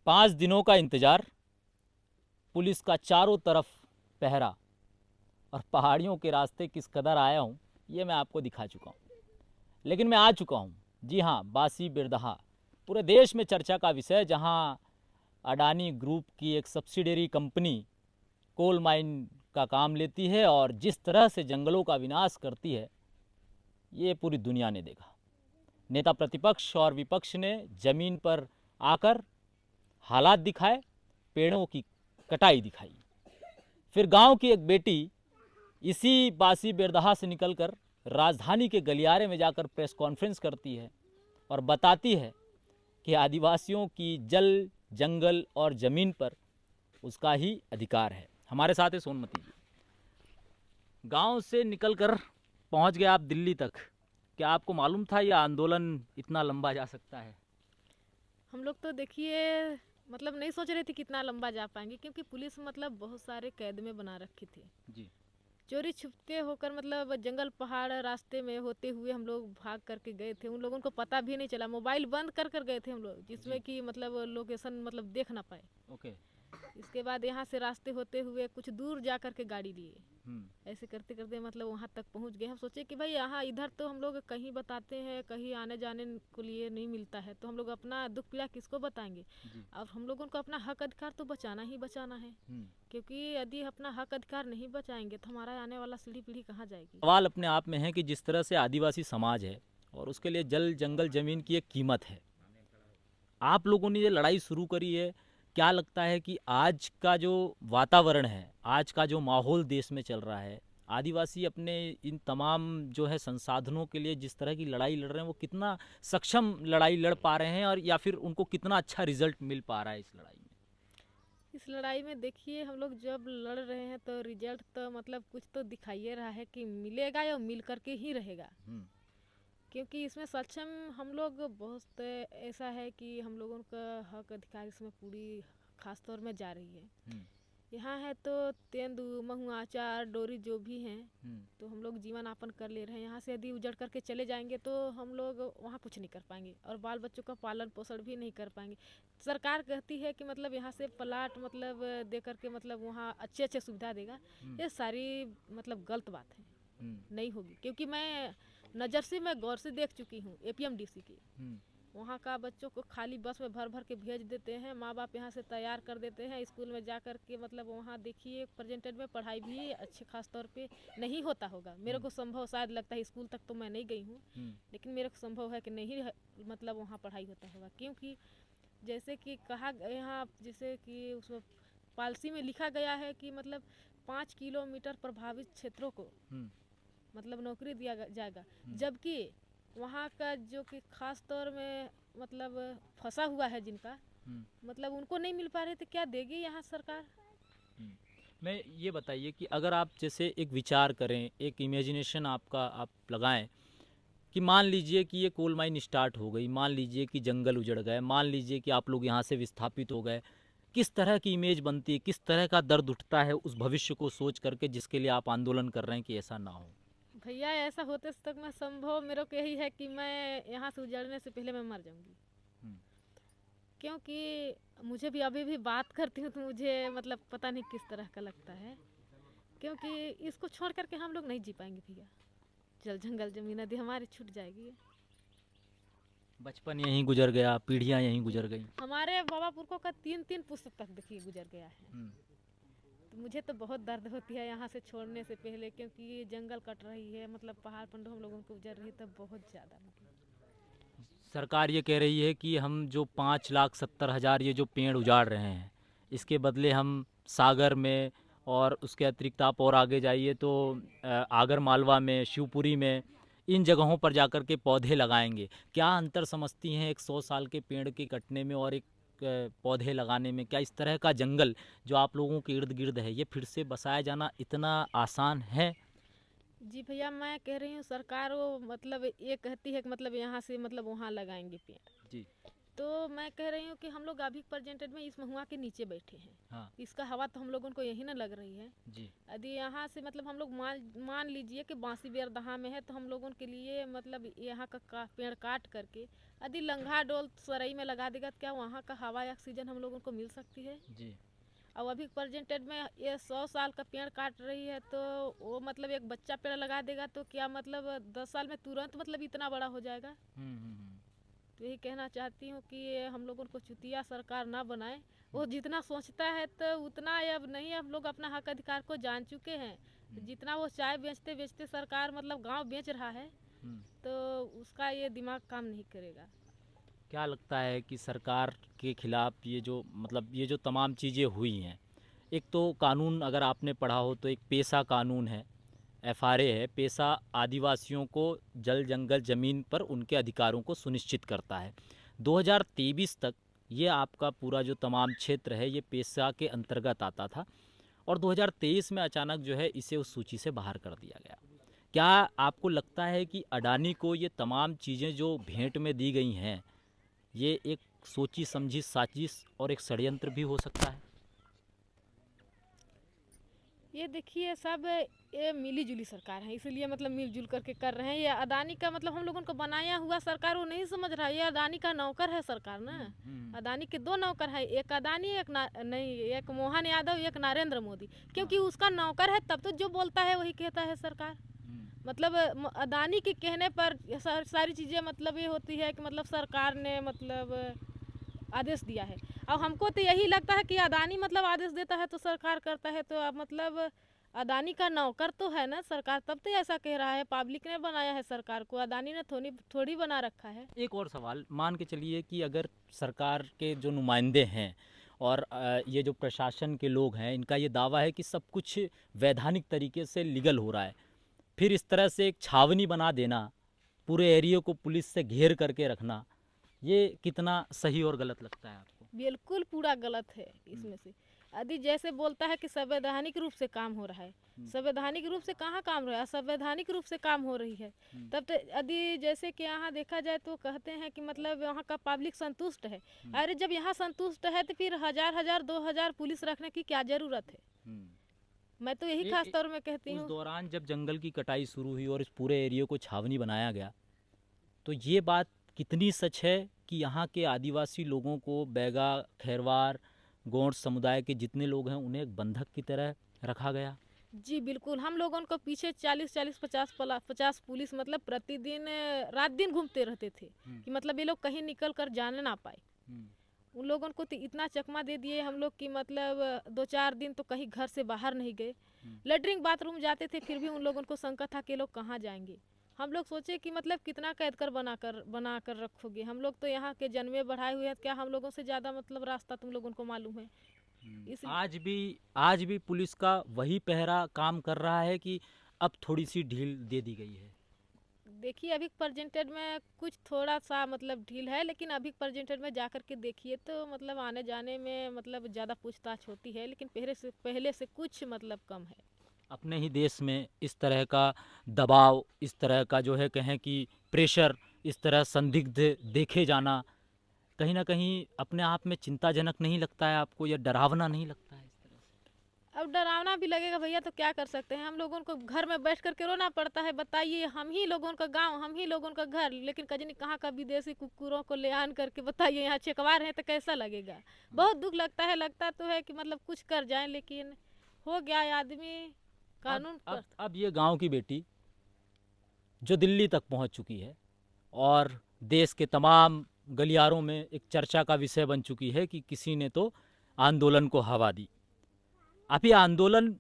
5 दिनों का इंतज़ार, पुलिस का चारों तरफ पहरा और पहाड़ियों के रास्ते किस कदर आया हूँ ये मैं आपको दिखा चुका हूँ। लेकिन मैं आ चुका हूँ, जी हाँ, बासी बिरदहा, पूरे देश में चर्चा का विषय, जहाँ अडानी ग्रुप की एक सब्सिडियरी कंपनी कोल माइन का काम लेती है और जिस तरह से जंगलों का विनाश करती है ये पूरी दुनिया ने देखा। नेता प्रतिपक्ष और विपक्ष ने ज़मीन पर आकर हालात दिखाए, पेड़ों की कटाई दिखाई। फिर गांव की एक बेटी इसी बासी बिरदहा से निकलकर राजधानी के गलियारे में जाकर प्रेस कॉन्फ्रेंस करती है और बताती है कि आदिवासियों की जल, जंगल और ज़मीन पर उसका ही अधिकार है। हमारे साथ है सोनमती जी। गांव से निकलकर पहुंच गए आप दिल्ली तक। क्या आपको मालूम था यह आंदोलन इतना लंबा जा सकता है? हम लोग तो देखिए मतलब नहीं सोच रहे थे कितना लंबा जा पाएंगे, क्योंकि पुलिस मतलब बहुत सारे कैद में बना रखी थी। जी चोरी छुपके होकर मतलब जंगल पहाड़ रास्ते में होते हुए हम लोग भाग करके गए थे। उन लोगों को पता भी नहीं चला, मोबाइल बंद कर कर गए थे हम लोग, जिसमें जी कि मतलब लोकेशन मतलब देख ना पाए। ओके। इसके बाद यहाँ से रास्ते होते हुए कुछ दूर जा कर के गाड़ी लिए। हम्म। ऐसे करते करते मतलब वहाँ तक पहुँच गए। हम सोचे कि भाई यहाँ इधर तो हम लोग कहीं बताते हैं, कहीं आने जाने को लिए नहीं मिलता है, तो हम लोग अपना दुख पीड़ा किसको बताएंगे। जी। और हम लोगों को अपना हक अधिकार तो बचाना ही बचाना है, क्योंकि यदि अपना हक अधिकार नहीं बचाएंगे तो हमारा आने वाला सीढ़ी पीढ़ी कहाँ जाएगी। सवाल अपने आप में है कि जिस तरह से आदिवासी समाज है और उसके लिए जल, जंगल, ज़मीन की एक कीमत है, आप लोगों ने ये लड़ाई शुरू करी है। क्या लगता है कि आज का जो वातावरण है, आज का जो माहौल देश में चल रहा है, आदिवासी अपने इन तमाम जो है संसाधनों के लिए जिस तरह की लड़ाई लड़ रहे हैं, वो कितना सक्षम लड़ाई लड़ पा रहे हैं, और या फिर उनको कितना अच्छा रिजल्ट मिल पा रहा है इस लड़ाई में? इस लड़ाई में देखिए हम लोग जब लड़ रहे हैं तो रिजल्ट तो मतलब कुछ तो दिखाई रहा है कि मिलेगा या मिल करके ही रहेगा। हम्म। क्योंकि इसमें सक्षम हम लोग बहुत ऐसा है कि हम लोगों का हक अधिकार इसमें पूरी खास तौर में जा रही है। हम्म। यहाँ है तो तेंदू, महुआ, चार, डोरी जो भी हैं, हम्म। तो हम लोग जीवन यापन कर ले रहे हैं। यहाँ से यदि उजड़ करके चले जाएंगे तो हम लोग वहाँ कुछ नहीं कर पाएंगे और बाल बच्चों का पालन पोषण भी नहीं कर पाएंगे। सरकार कहती है कि मतलब यहाँ से प्लाट मतलब दे करके मतलब वहाँ अच्छे अच्छे सुविधा देगा। ये सारी मतलब गलत बात है, नहीं होगी। क्योंकि मैं नज़र से मैं गौर से देख चुकी हूँ एपीएमडीसी की। वहाँ का बच्चों को खाली बस में भर भर के भेज देते हैं, माँ बाप यहाँ से तैयार कर देते हैं, स्कूल में जा कर के मतलब वहाँ देखिए प्रेजेंटेड में पढ़ाई भी अच्छे खास तौर पे नहीं होता होगा। मेरे को संभव शायद लगता है, स्कूल तक तो मैं नहीं गई हूँ, लेकिन मेरे को संभव है कि नहीं मतलब वहाँ पढ़ाई होता होगा। क्योंकि जैसे कि कहा यहाँ जैसे कि उसमें पॉलिसी में लिखा गया है कि मतलब 5 किलोमीटर प्रभावित क्षेत्रों को मतलब नौकरी दिया जाएगा, जबकि वहाँ का जो कि खास तौर में मतलब फंसा हुआ है जिनका मतलब उनको नहीं मिल पा रहे, तो क्या देगी यहाँ सरकार। मैं ये बताइए कि अगर आप जैसे एक विचार करें, एक इमेजिनेशन आपका आप लगाएं कि मान लीजिए कि ये कोल माइन स्टार्ट हो गई, मान लीजिए कि जंगल उजड़ गए, मान लीजिए कि आप लोग यहाँ से विस्थापित हो गए, किस तरह की इमेज बनती है, किस तरह का दर्द उठता है उस भविष्य को सोच करके जिसके लिए आप आंदोलन कर रहे हैं कि ऐसा ना हो? भैया ऐसा होते तक मैं संभव मेरे को यही है कि मैं यहाँ से उजड़ने से पहले मैं मर जाऊंगी। क्योंकि मुझे भी अभी भी बात करती हूँ तो मुझे मतलब पता नहीं किस तरह का लगता है, क्योंकि इसको छोड़ करके हम लोग नहीं जी पाएंगे भैया। जल जंगल जमीन नदी हमारी छूट जाएगी। बचपन यहीं गुजर गया, पीढ़ियाँ यहीं गुजर गई। हमारे बाबा पुरखों का 3-3 पुस्तक तक देखिए गुजर गया है। तो मुझे तो बहुत दर्द होती है यहाँ से छोड़ने से पहले, क्योंकि जंगल कट रही है, मतलब पहाड़ पर हम लोगों को गुजर रही है, तब बहुत ज़्यादा मतलब। सरकार ये कह रही है कि हम जो 5,70,000 ये जो पेड़ उजाड़ रहे हैं, इसके बदले हम सागर में, और उसके अतिरिक्त आप और आगे जाइए तो आगर मालवा में, शिवपुरी में, इन जगहों पर जाकर के पौधे लगाएंगे। क्या अंतर समझती हैं एक 100 साल के पेड़ के कटने में और एक पौधे लगाने में? क्या इस तरह का जंगल जो आप लोगों के इर्द गिर्द है, ये फिर से बसाया जाना इतना आसान है? जी भैया, मैं कह रही हूँ सरकार वो मतलब ये कहती है कि मतलब यहाँ से मतलब वहाँ लगाएंगे पेड़। जी। तो मैं कह रही हूँ कि हम लोग अभी प्रेजेंटेड में इस महुआ के नीचे बैठे हैं। हाँ। इसका हवा तो हम लोगों को यही ना लग रही है। जी। यदि यहाँ से मतलब हम लोग मान लीजिए कि बांसी बेरदहा में है, तो हम लोगों के लिए मतलब यहाँ का पेड़ काट करके यदि लंघा डोल सराई में लगा देगा तो क्या वहाँ का हवा या ऑक्सीजन हम लोगों को मिल सकती है? जी। और अभी प्रेजेंटेड में ये 100 साल का पेड़ काट रही है, तो वो मतलब एक बच्चा पेड़ लगा देगा तो क्या मतलब 10 साल में तुरंत मतलब इतना बड़ा हो जाएगा? तो यही कहना चाहती हूँ कि हम लोगों को चुतिया सरकार ना बनाए। वो जितना सोचता है तो उतना अब नहीं, हम लोग अपना हक अधिकार को जान चुके हैं। जितना वो चाय बेचते बेचते सरकार मतलब गांव बेच रहा है, तो उसका ये दिमाग काम नहीं करेगा। क्या लगता है कि सरकार के खिलाफ ये जो मतलब ये जो तमाम चीज़ें हुई हैं, एक तो कानून अगर आपने पढ़ा हो तो एक पेशा कानून है, एफआरए है, पेशा आदिवासियों को जल जंगल ज़मीन पर उनके अधिकारों को सुनिश्चित करता है। 2023 तक ये आपका पूरा जो तमाम क्षेत्र है ये पेशा के अंतर्गत आता था और 2023 में अचानक जो है इसे उस सूची से बाहर कर दिया गया। क्या आपको लगता है कि अडानी को ये तमाम चीज़ें जो भेंट में दी गई हैं ये एक सोची समझी साजिश और एक षड्यंत्र भी हो सकता है? ये देखिए सब ये मिली जुली सरकार है, इसलिए मतलब मिलजुल करके कर रहे हैं। ये अदानी का मतलब हम लोगों को बनाया हुआ सरकार वो नहीं समझ रहा है, ये अदानी का नौकर है सरकार ना। अदानी के दो नौकर है, एक अदानी एक नहीं, एक मोहन यादव एक नरेंद्र मोदी। क्योंकि उसका नौकर है तब तो जो बोलता है वही कहता है सरकार। मतलब अदानी के कहने पर सारी चीज़ें मतलब ये होती है कि मतलब सरकार ने मतलब आदेश दिया है। अब हमको तो यही लगता है कि अदानी मतलब आदेश देता है तो सरकार करता है, तो अब मतलब अदानी का नौकर तो है ना सरकार, तब तो ऐसा कह रहा है। पब्लिक ने बनाया है सरकार को, अदानी ने थोड़ी बना रखा है। एक और सवाल, मान के चलिए कि अगर सरकार के जो नुमाइंदे हैं और ये जो प्रशासन के लोग हैं इनका ये दावा है कि सब कुछ वैधानिक तरीके से लीगल हो रहा है, फिर इस तरह से एक छावनी बना देना, पूरे एरिया को पुलिस से घेर करके रखना, ये कितना सही और गलत लगता है आपको? बिल्कुल पूरा गलत है इसमें से। यदि जैसे बोलता है कि संवैधानिक रूप से काम हो रहा है, संवैधानिक रूप से कहाँ काम हो रहा है, असंवैधानिक रूप से काम हो रही है। तब तो यदि जैसे कि यहाँ देखा जाए तो कहते हैं कि मतलब यहाँ का पब्लिक संतुष्ट है। अरे जब यहाँ संतुष्ट है तो फिर 1000 2000 पुलिस रखने की क्या जरूरत है? मैं तो यही खास तौर में कहती हूँ। उस दौरान जब जंगल की कटाई शुरू हुई और इस पूरे एरिया को छावनी बनाया गया, तो ये बात कितनी सच है कि यहाँ के आदिवासी लोगों को, बैगा, खैरवार, गोंड समुदाय के जितने लोग हैं उन्हें एक बंधक की तरह रखा गया? जी बिल्कुल, हम लोगों को पीछे 40 50 पुलिस मतलब प्रतिदिन रात दिन घूमते रहते थे कि मतलब ये लोग कहीं निकल कर जाने ना पाए। उन लोगों को तो इतना चकमा दे दिए हम लोग कि मतलब 2-4 दिन तो कहीं घर से बाहर नहीं गए। लेटरिन बाथरूम जाते थे फिर भी उन लोगों को शंका था कि लोग कहाँ जाएंगे। हम लोग सोचे कि मतलब कितना कैद कर बना कर रखोगे, हम लोग तो यहाँ के जन्मे बढ़ाए हुए हैं, क्या हम लोगों से ज़्यादा मतलब रास्ता तुम लोगों को मालूम है? आज भी पुलिस का वही पहरा काम कर रहा है कि अब थोड़ी सी ढील दे दी गई है? देखिए अभी प्रेजेंटेड में कुछ थोड़ा सा मतलब ढील है, लेकिन अभी प्रेजेंटेड में जाकर के देखिए तो मतलब आने जाने में मतलब ज़्यादा पूछताछ होती है, लेकिन पहले से कुछ मतलब कम है। अपने ही देश में इस तरह का दबाव, इस तरह का जो है कहें कि प्रेशर, इस तरह संदिग्ध देखे जाना कहीं ना कहीं अपने आप में चिंताजनक नहीं लगता है आपको, या डरावना नहीं लगता है इस तरह से? अब डरावना भी लगेगा भैया, तो क्या कर सकते हैं, हम लोगों को घर में बैठ करके रोना पड़ता है। बताइए, हम ही लोगों का गांव, हम ही लोगों का घर, लेकिन कजनी कहाँ का विदेशी कुकुरों को ले आन करके बताइए यहाँ चेकवा रहे हैं तो कैसा लगेगा? बहुत दुख लगता है। लगता तो है कि मतलब कुछ कर जाए, लेकिन हो गया आदमी कानून पर। अब ये गांव की बेटी जो दिल्ली तक पहुंच चुकी है और देश के तमाम गलियारों में एक चर्चा का विषय बन चुकी है कि किसी ने तो आंदोलन को हवा दी। अब ये आंदोलन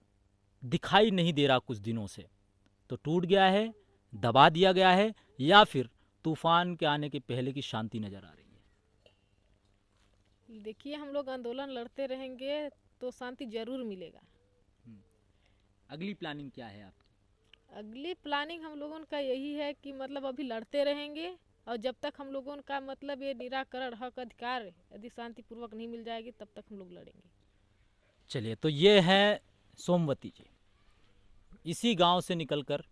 दिखाई नहीं दे रहा कुछ दिनों से, तो टूट गया है, दबा दिया गया है, या फिर तूफान के आने के पहले की शांति नजर आ रही है? देखिए हम लोग आंदोलन लड़ते रहेंगे तो शांति जरूर मिलेगा। अगली प्लानिंग क्या है आपकी? अगली प्लानिंग हम लोगों का यही है कि मतलब अभी लड़ते रहेंगे, और जब तक हम लोगों का मतलब ये निराकरण हक अधिकार यदि शांतिपूर्वक नहीं मिल जाएगी तब तक हम लोग लड़ेंगे। चलिए, तो ये है सोमवती जी, इसी गांव से निकलकर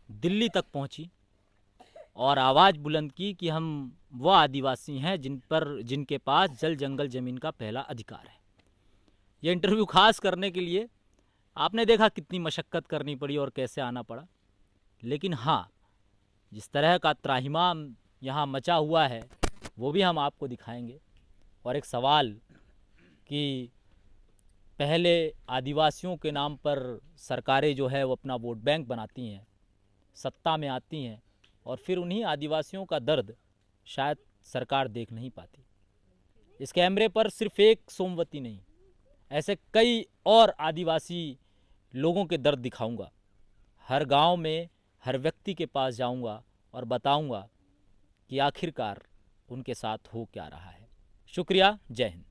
दिल्ली तक पहुंची और आवाज़ बुलंद की कि हम वह आदिवासी हैं जिनके पास जल जंगल ज़मीन का पहला अधिकार है। ये इंटरव्यू खास करने के लिए आपने देखा कितनी मशक्क़त करनी पड़ी और कैसे आना पड़ा, लेकिन हाँ, जिस तरह का त्राहिमाम यहाँ मचा हुआ है वो भी हम आपको दिखाएंगे। और एक सवाल कि पहले आदिवासियों के नाम पर सरकारें जो है वो अपना वोट बैंक बनाती हैं, सत्ता में आती हैं, और फिर उन्हीं आदिवासियों का दर्द शायद सरकार देख नहीं पाती। इस कैमरे पर सिर्फ एक सोमवती नहीं, ऐसे कई और आदिवासी लोगों के दर्द दिखाऊंगा। हर गांव में हर व्यक्ति के पास जाऊंगा और बताऊंगा कि आखिरकार उनके साथ हो क्या रहा है। शुक्रिया, जय हिंद।